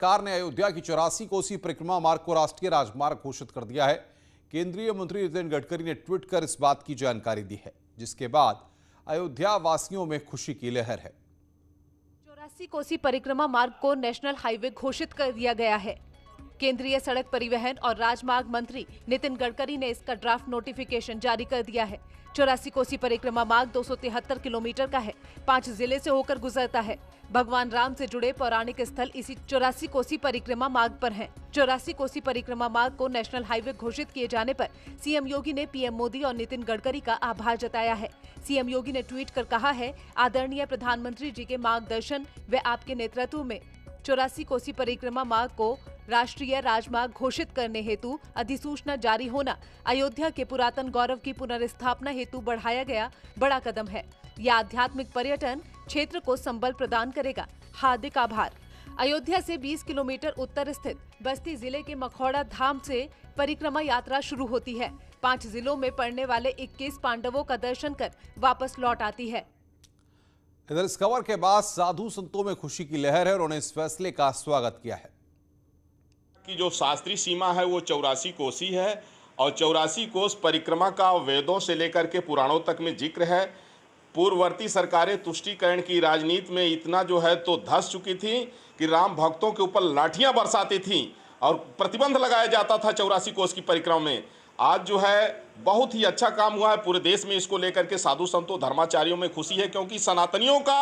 सरकार ने अयोध्या की 84 कोसी परिक्रमा मार्ग को राष्ट्रीय राजमार्ग घोषित कर दिया है। केंद्रीय मंत्री नितिन गडकरी ने ट्वीट कर इस बात की जानकारी दी है, जिसके बाद अयोध्या वासियों में खुशी की लहर है। 84 कोसी परिक्रमा मार्ग को नेशनल हाईवे घोषित कर दिया गया है। केंद्रीय सड़क परिवहन और राजमार्ग मंत्री नितिन गडकरी ने इसका ड्राफ्ट नोटिफिकेशन जारी कर दिया है। 84 कोसी परिक्रमा मार्ग 273 किलोमीटर का है, 5 जिले से होकर गुजरता है। भगवान राम से जुड़े पौराणिक स्थल इसी 84 कोसी परिक्रमा मार्ग पर हैं। 84 कोसी परिक्रमा मार्ग को नेशनल हाईवे घोषित किए जाने पर सीएम योगी ने पीएम मोदी और नितिन गडकरी का आभार जताया है। सीएम योगी ने ट्वीट कर कहा है, आदरणीय प्रधानमंत्री जी के मार्गदर्शन व आपके नेतृत्व में 84 कोसी परिक्रमा मार्ग को राष्ट्रीय राजमार्ग घोषित करने हेतु अधिसूचना जारी होना अयोध्या के पुरातन गौरव की पुनर्स्थापना हेतु बढ़ाया गया बड़ा कदम है। यह आध्यात्मिक पर्यटन क्षेत्र को संबल प्रदान करेगा। हार्दिक आभार। अयोध्या से 20 किलोमीटर उत्तर स्थित बस्ती जिले के मखौड़ा धाम से परिक्रमा यात्रा शुरू होती है। 5 जिलों में पड़ने वाले 21 पांडवों का दर्शन कर वापस लौट आती है। इधर इस खबर के बाद साधु संतों में खुशी की लहर है और उन्होंने इस फैसले का स्वागत किया है कि जो शास्त्रीय सीमा है वो 84 कोसी है और 84 कोस परिक्रमा का वेदों से लेकर के पुराणों तक में जिक्र है। पूर्ववर्ती सरकारें तुष्टीकरण की राजनीति में इतना जो है तो धंस चुकी थी कि राम भक्तों के ऊपर लाठियां बरसाती थी और प्रतिबंध लगाया जाता था 84 कोस की परिक्रमा में। आज जो है बहुत ही अच्छा काम हुआ है, पूरे देश में इसको लेकर के साधु संतों धर्माचार्यों में खुशी है, क्योंकि सनातनियों का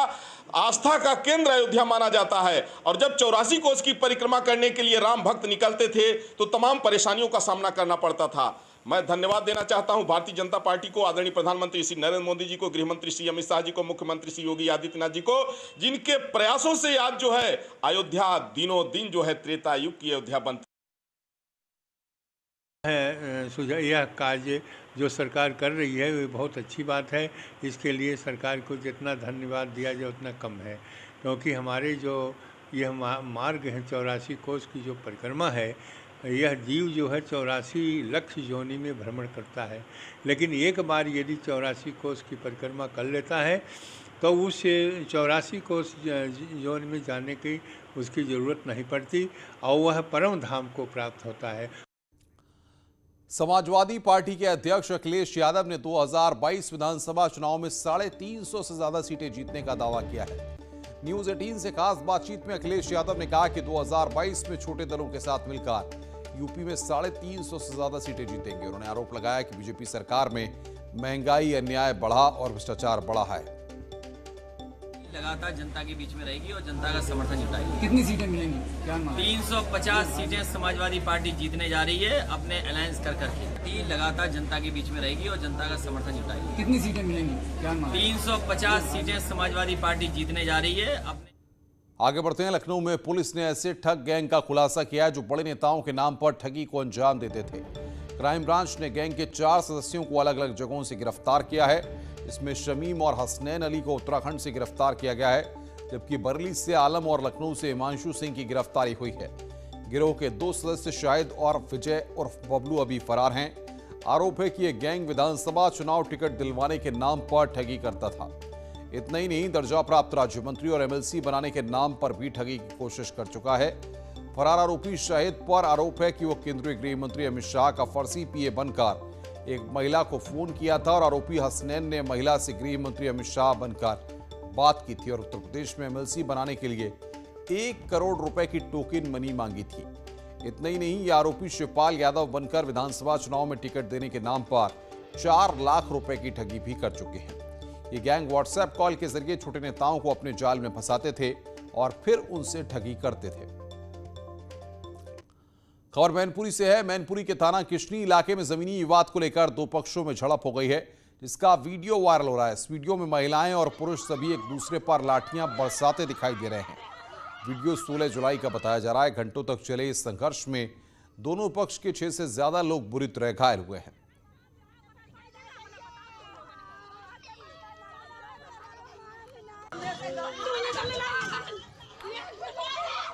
आस्था का केंद्र अयोध्या माना जाता है। और जब 84 कोस की परिक्रमा करने के लिए राम भक्त निकलते थे तो तमाम परेशानियों का सामना करना पड़ता था। मैं धन्यवाद देना चाहता हूं भारतीय जनता पार्टी को, आदरणीय प्रधानमंत्री श्री नरेंद्र मोदी जी को, गृह मंत्री श्री अमित शाह जी को, मुख्यमंत्री श्री योगी आदित्यनाथ जी को, जिनके प्रयासों से आज जो है अयोध्या दिनों दिन जो है त्रेता युग की अयोध्या बनती है। यह कार्य जो सरकार कर रही है वो बहुत अच्छी बात है। इसके लिए सरकार को जितना धन्यवाद दिया जाए उतना कम है, क्योंकि हमारे जो यह मार्ग है 84 कोस की जो परिक्रमा है, यह जीव जो है 84 लक्ष योनि में भ्रमण करता है। लेकिन एक बार यदि 84 कोस की परिक्रमा कर लेता है तो उस 84 कोस योनि में जाने की उसकी ज़रूरत नहीं पड़ती और वह परम धाम को प्राप्त होता है। समाजवादी पार्टी के अध्यक्ष अखिलेश यादव ने 2022 विधानसभा चुनाव में 350 से ज्यादा सीटें जीतने का दावा किया है। न्यूज 18 से खास बातचीत में अखिलेश यादव ने कहा कि 2022 में छोटे दलों के साथ मिलकर यूपी में 350 से ज्यादा सीटें जीतेंगे। उन्होंने आरोप लगाया कि बीजेपी सरकार में महंगाई, अन्याय बढ़ा और भ्रष्टाचार बढ़ा है। लगातार जनता के बीच में रहेगी और जनता का समर्थन जुटाएगी। कितनी सीटें मिलेंगी? क्या 350 सीटें समाजवादी पार्टी जीतने जा रही है अपने अलायंस कर करके। लगातार जनता के बीच में रहेगी और जनता का समर्थन जुटाएगी। कितनी सीटें मिलेंगी? क्या 350 सीटें समाजवादी पार्टी जीतने जा रही है अपने। आगे बढ़ते हैं। लखनऊ में पुलिस ने ऐसे ठग गैंग का खुलासा किया है जो बड़े नेताओं के नाम पर ठगी को अंजाम देते थे। क्राइम ब्रांच ने गैंग के 4 सदस्यों को अलग अलग जगहों से गिरफ्तार किया है। इसमें शमीम और हसनैन अली को उत्तराखंड से गिरफ्तार किया गया है, जबकि बरेली से आलम और लखनऊ से हिमांशु सिंह की गिरफ्तारी हुई है। गिरोह के 2 सदस्य शाहिद और विजय उर्फ बबलू अभी फरार हैं। आरोप है कि यह गैंग विधानसभा चुनाव टिकट दिलवाने के नाम पर ठगी करता था। इतना ही नहीं, दर्जा प्राप्त राज्य मंत्री और एमएलसी बनाने के नाम पर भी ठगी की कोशिश कर चुका है। फरार आरोपी शाहिद पर आरोप है कि वो केंद्रीय गृह मंत्री अमित शाह का फर्जी पीए बनकर एक महिला को फोन किया था और आरोपी हसनैन ने महिला से गृह मंत्री अमित शाह बनकर बात की थी और उत्तर प्रदेश में एमएलसी बनाने के लिए 1 करोड़ रुपए की टोकन मनी मांगी थी। इतना ही नहीं, ये आरोपी शिवपाल यादव बनकर विधानसभा चुनाव में टिकट देने के नाम पर 4 लाख रुपए की ठगी भी कर चुके हैं। ये गैंग व्हाट्सएप कॉल के जरिए छोटे नेताओं को अपने जाल में फंसाते थे और फिर उनसे ठगी करते थे। खबर मैनपुरी से है। मैनपुरी के थाना किशनी इलाके में जमीनी विवाद को लेकर 2 पक्षों में झड़प हो गई है, जिसका वीडियो वायरल हो रहा है। इस वीडियो में महिलाएं और पुरुष सभी एक दूसरे पर लाठियां बरसाते दिखाई दे रहे हैं। वीडियो 16 जुलाई का बताया जा रहा है। घंटों तक चले इस संघर्ष में दोनों पक्ष के 6 से ज्यादा लोग बुरी तरह घायल हुए हैं।